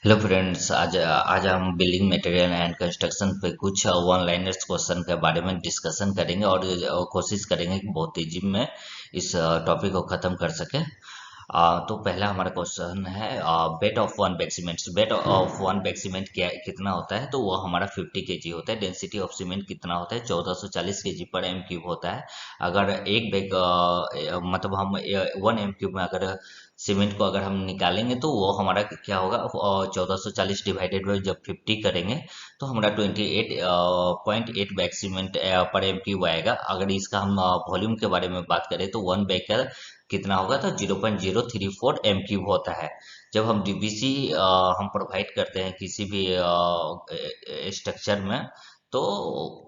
Hello friends, आज हम building material and construction पे कुछ वन लाइनर्स क्वेश्चन के बारे में डिस्कशन करेंगे और कोशिश करेंगे कि बहुत तेजी में इस टॉपिक को खत्म कर सके। तो पहला हमारा क्वेश्चन है, weight of one bag cement. Weight of one bag cement क्या कितना होता है? तो वो हमारा 50 kg होता है। डेंसिटी ऑफ सीमेंट कितना होता है? 1440 kg पर एम क्यूब होता है। अगर एक बैग मतलब हम 1 एम क्यूब में अगर सीमेंट को अगर हम निकालेंगे तो वो हमारा क्या होगा? 1440 डिवाइडेड बाई जब 50 करेंगे तो हमारा 28.8 बैग सीमेंट पर एम क्यूब आएगा। अगर इसका हम वॉल्यूम के बारे में बात करें तो वन बैग का कितना होगा? तो 0.034 एम क्यूब होता है। जब हम डीबीसी हम प्रोवाइड करते हैं किसी भी स्ट्रक्चर में, तो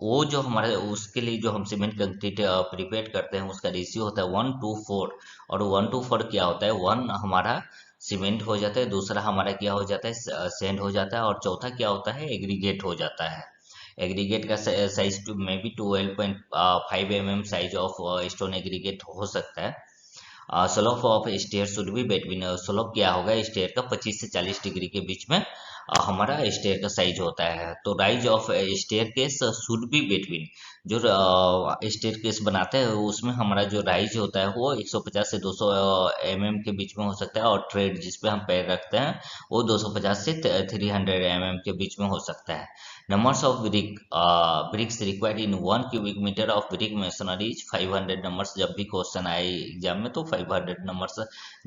वो जो हमारे उसके लिए जो हम सीमेंट कंक्रीट प्रिपेयर करते हैं उसका रेशियो होता है 1:4। और 1:4 क्या होता है? वन हमारा सीमेंट हो जाता है, दूसरा हमारा क्या हो जाता है? सैंड हो जाता है, और चौथा क्या होता है? एग्रीगेट हो जाता है। एग्रीगेट का साइज में भी 12.5 mm size of stone aggregate हो सकता है। Slope of stair should be between. Slope क्या होगा स्टेयर का? 25 से 40 डिग्री के बीच में हमारा स्टेयर का साइज होता है। तो rise of staircase should be between. जो स्टेयर केस बनाते हैं उसमें हमारा जो राइज होता है वो 150 से 200 mm के बीच में हो सकता है, और ट्रेड जिसपे हम पैर रखते हैं वो 250 से 300 mm के बीच में हो सकता है। Numbers of bricks required in 1 cubic meter of brick masonry is 500 numbers। जब भी क्वेश्चन आए एग्जाम में तो 500 नंबर्स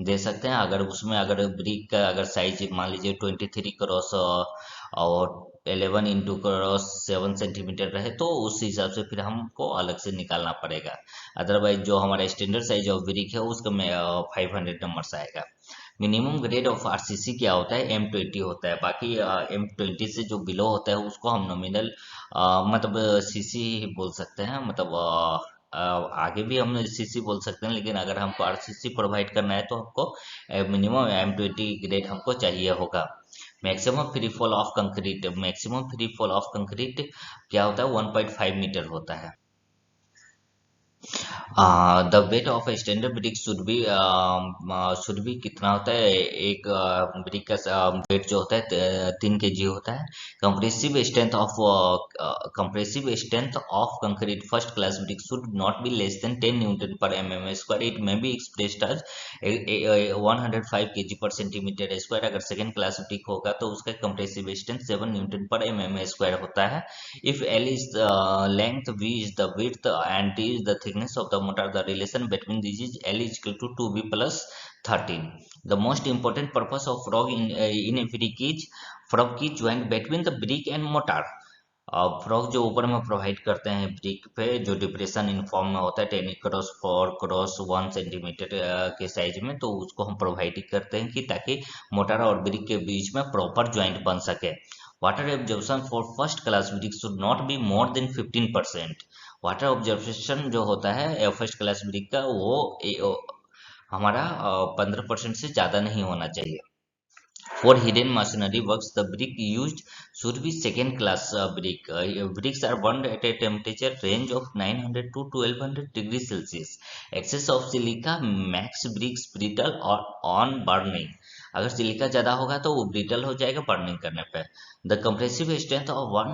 दे सकते हैं। अगर उसमें अगर ब्रिक का अगर साइज मान लीजिए 23 क्रॉस और 11 × 7 सेंटीमीटर रहे तो उस हिसाब से फिर हमको अलग से निकालना पड़ेगा। अदरवाइज जो हमारा स्टैंडर्ड साइज ऑफ ब्रिक है उसका में 500 नंबर्स आएगा। मिनिमम ग्रेड ऑफ आरसीसी क्या होता है? M20 होता है। बाकी M20 से जो बिलो होता है उसको हम नॉमिनल मतलब सीसी बोल सकते हैं। मतलब आगे भी हम सीसी बोल सकते हैं, लेकिन अगर हमको आरसीसी प्रोवाइड करना है तो हमको मिनिमम M20 ग्रेड हमको चाहिए होगा। Maximum free fall of concrete. Maximum free fall of concrete क्या होता है? 1.5 मीटर होता है। The weight of standard brick should be कितना होता है? एक ब्रिक का वेट जो होता है 3 kg होता है। Compressive strength of concrete first class brick should not be less than 10 newton per mm square. It may be expressed as 105 kg per centimetre square. अगर सेकेंड क्लास ब्रिक होगा तो उसका compressive strength 7 newton per mm square होता है। If L is the length, V is the width, and T is the thickness of the mortar, the relation between these is L is equal to 2B plus 13. The most important purpose of frog in a brick is frog की joint between the brick and mortar. Frog जो ऊपर में provide करते हैं brick पे, जो depression in form में होता है 10 × 4 × 1 सेंटीमीटर के साइज में, तो उसको हम प्रोवाइड करते हैं कि ताकि मोटर और ब्रिक के बीच में प्रॉपर ज्वाइंट बन सके। Water absorption for first class brick should not be more than 15%। Water observation जो होता है फर्स्ट क्लास ब्रिक का वो हमारा 15% से ज़्यादा नहीं होना चाहिए। For hidden masonry works, the brick used should be second class brick. Bricks are burned at a temperature range of 900 to 1200 degrees Celsius. Excess of silica makes bricks brittle or on burning. अगर silica ज़्यादा होगा तो वो brittle हो जाएगा burning करने पे। The compressive strength of one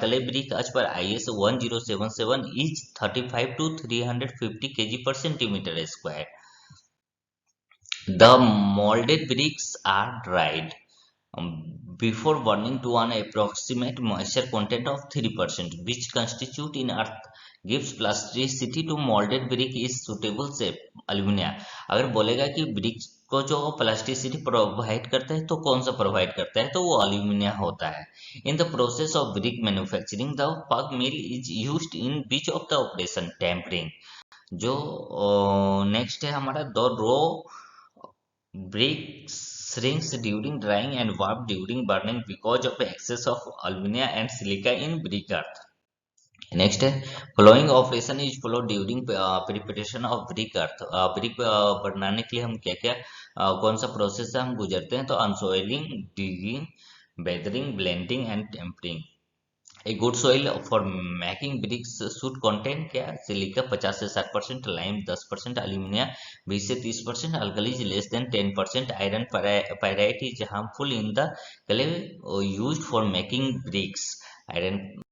clay brick as per IS 1077 is 35 to 350 kg per centimeter square. The molded bricks are dried before burning to an approximate moisture content of 3%, which constitute in earth gives plasticity to molded brick is suitable shape alumina। अगर बोलेगा कि brick को जो plasticity provide करता है तो कौन सा प्रोवाइड करता है? तो वो अल्यूमिनिया होता है। In the process of brick manufacturing the pug mill is used in बीच ऑफ द ऑपरेशन टेम्परिंग। जो नेक्स्ट है हमारा the raw brick shrinks during drying and warp during burning because of excess of alumina and silica in brick earth। Next है flowing operation is flow during preparation of brick earth. ब्रिक बनाने के लिए हम क्या क्या कौन सा प्रोसेस से हम गुजरते हैं? तो unsoiling, digging, weathering, blending and tempering. A good soil for making bricks should contain क्या सिलिका 50 से 60%, लाइम 10%, अल्यूमिनिया 20 से 30%, alkalies less than 10%, iron pyrite is harmful in the clay used for making bricks. Iron